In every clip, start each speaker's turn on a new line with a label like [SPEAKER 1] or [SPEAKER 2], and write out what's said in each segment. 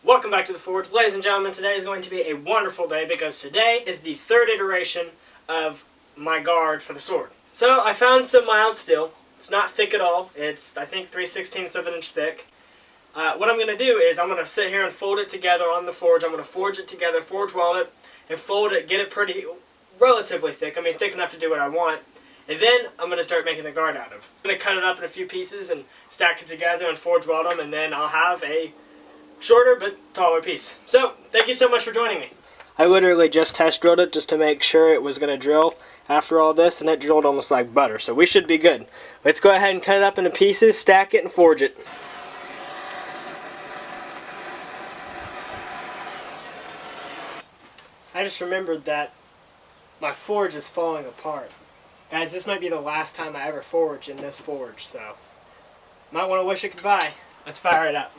[SPEAKER 1] Welcome back to the Forge. Ladies and gentlemen, today is going to be a wonderful day because today is the third iteration of my guard for the sword. So I found some mild steel. It's not thick at all. It's, I think, 3/16 of an inch thick. What I'm going to do is I'm going to sit here and fold it together on the forge. I'm going to forge it together, forge weld it, and fold it, get it pretty, relatively thick. I mean, thick enough to do what I want. And then I'm going to start making the guard out of. I'm going to cut it up in a few pieces and stack it together and forge weld them, and then I'll have a shorter but taller piece. So, thank you so much for joining me. I literally just test drilled it just to make sure it was going to drill after all this, and it drilled almost like butter, so we should be good. Let's go ahead and cut it up into pieces, stack it, and forge it. I just remembered that my forge is falling apart. Guys, this might be the last time I ever forge in this forge, so might want to wish it goodbye. Let's fire it up.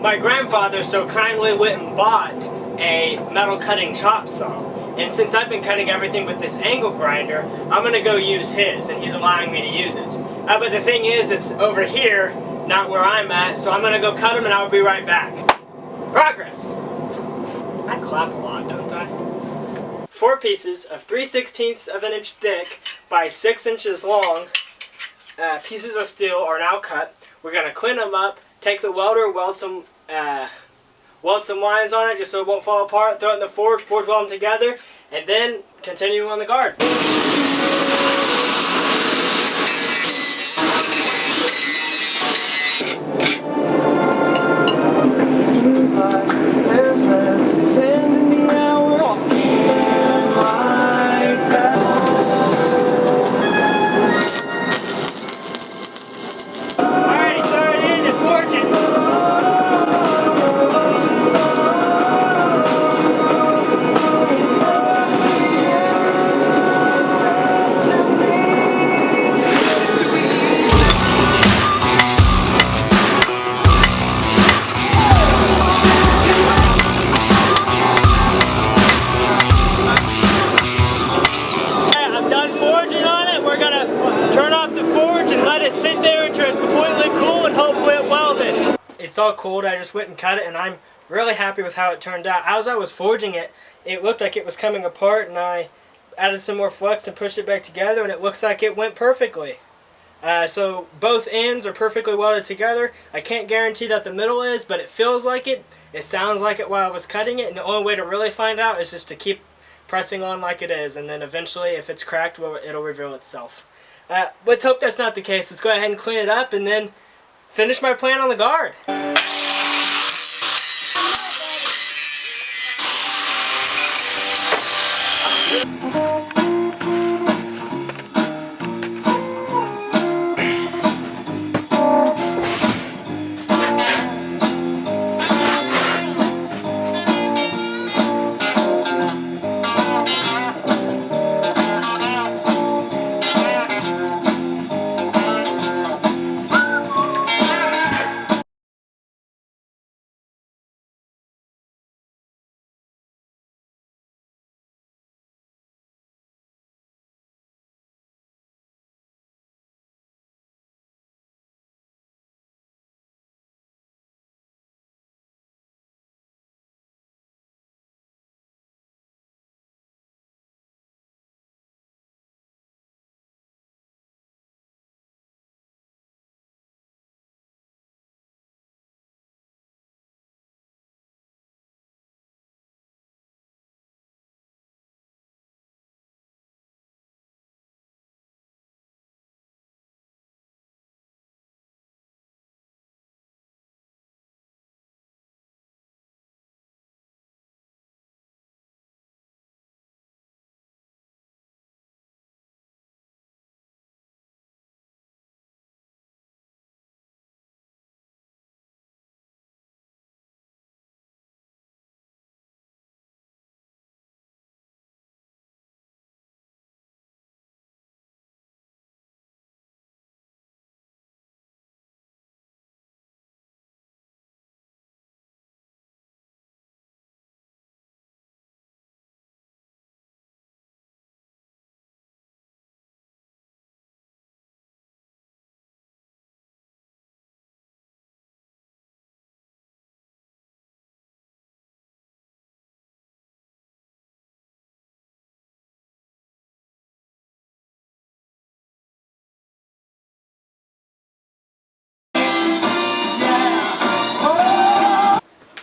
[SPEAKER 1] My grandfather so kindly went and bought a metal cutting chop saw, and since I've been cutting everything with this angle grinder, I'm going to go use his, and he's allowing me to use it. But the thing is, it's over here, not where I'm at, so I'm going to go cut him and I'll be right back. Progress! I clap a lot, don't I? 4 pieces of 3/16 of an inch thick by 6 inches long pieces of steel are now cut. We're going to clean them up, take the welder, weld some lines on it just so it won't fall apart, throw it in the forge weld them together, and then continue on the guard. It's all cold. I just went and cut it, and I'm really happy with how it turned out. As I was forging it, it looked like it was coming apart, and I added some more flux and pushed it back together, and it looks like it went perfectly. So both ends are perfectly welded together. I can't guarantee that the middle is, but it feels like it. It sounds like it while I was cutting it, and the only way to really find out is just to keep pressing on like it is, and then eventually, if it's cracked, well, it'll reveal itself. Let's hope that's not the case. Let's go ahead and clean it up, and then finish my plan on the guard.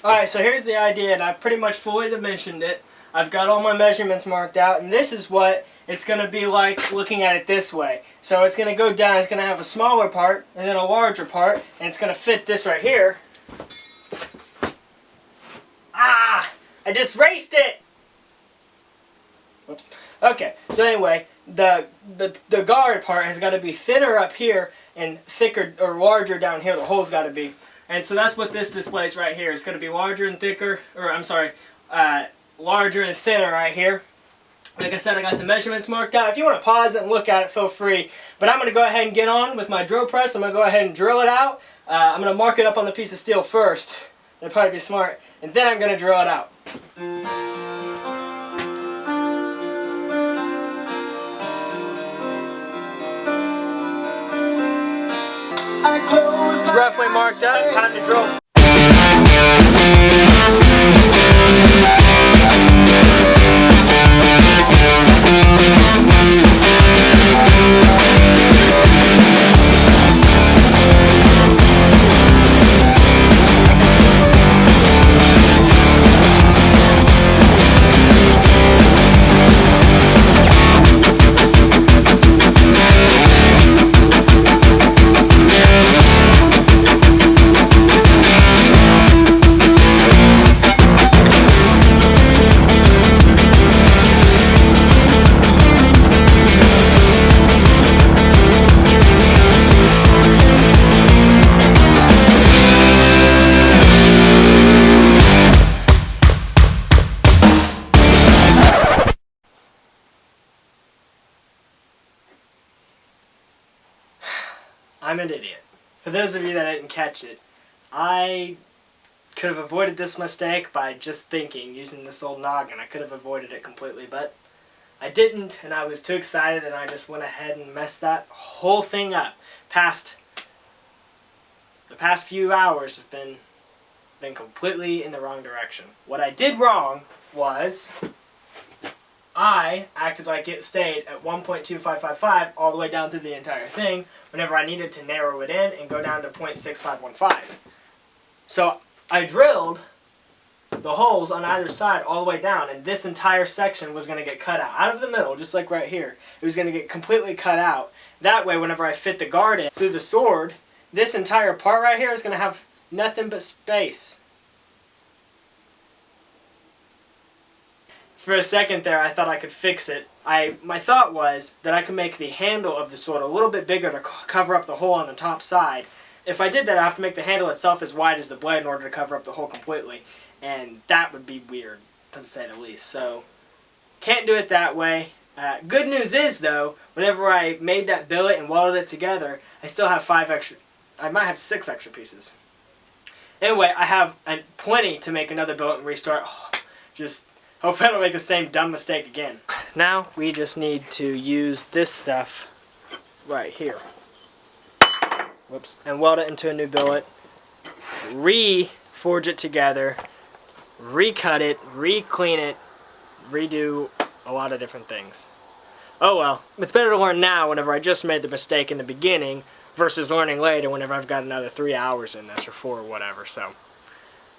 [SPEAKER 1] Alright, so here's the idea, and I've pretty much fully dimensioned it. I've got all my measurements marked out, and this is what it's going to be like looking at it this way. So it's going to go down, it's going to have a smaller part, and then a larger part, and it's going to fit this right here. Ah! I just raced it! Whoops. Okay, so anyway, the guard part has got to be thinner up here and thicker or larger down here. The hole's got to be. And so that's what this displays right here. It's going to be larger and thicker, or I'm sorry, larger and thinner right here. Like I said, I got the measurements marked out. If you want to pause it and look at it, feel free. But I'm going to go ahead and get on with my drill press. I'm going to go ahead and drill it out. I'm going to mark it up on the piece of steel first. That'd probably be smart. And then I'm going to drill it out. It's roughly marked up. Time to drill. I'm an idiot. For those of you that didn't catch it, I could have avoided this mistake by just thinking, using this old noggin. I could have avoided it completely, but I didn't, and I was too excited, and I just went ahead and messed that whole thing up. The past few hours have been completely in the wrong direction. What I did wrong was I acted like it stayed at 1.2555 all the way down through the entire thing whenever I needed to narrow it in and go down to 0.6515. So I drilled the holes on either side all the way down, and this entire section was going to get cut out of the middle, just like right here. It was going to get completely cut out. That way, whenever I fit the guard in through the sword, this entire part right here is going to have nothing but space. For a second there, I thought I could fix it. My thought was that I could make the handle of the sword a little bit bigger to cover up the hole on the top side. If I did that, I have to make the handle itself as wide as the blade in order to cover up the hole completely. And that would be weird, to say the least. So, can't do it that way. Good news is, though, whenever I made that billet and welded it together, I still have 5 extra... I might have 6 extra pieces. Anyway, I have plenty to make another billet and restart. Just... hopefully I don't make the same dumb mistake again. Now we just need to use this stuff right here. Whoops. And weld it into a new billet. Re-forge it together. Recut it. Re-clean it. Redo a lot of different things. Oh well. It's better to learn now whenever I just made the mistake in the beginning versus learning later whenever I've got another 3 hours in this or 4 or whatever. So.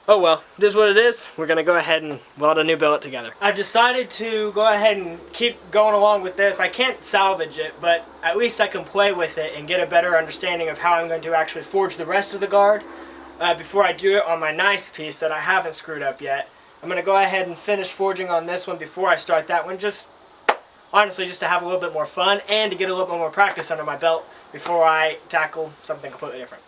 [SPEAKER 1] Oh well, this is what it is. We're going to go ahead and weld a new billet together. I've decided to go ahead and keep going along with this. I can't salvage it, but at least I can play with it and get a better understanding of how I'm going to actually forge the rest of the guard before I do it on my nice piece that I haven't screwed up yet. I'm going to go ahead and finish forging on this one before I start that one, just honestly just to have a little bit more fun and to get a little bit more practice under my belt before I tackle something completely different.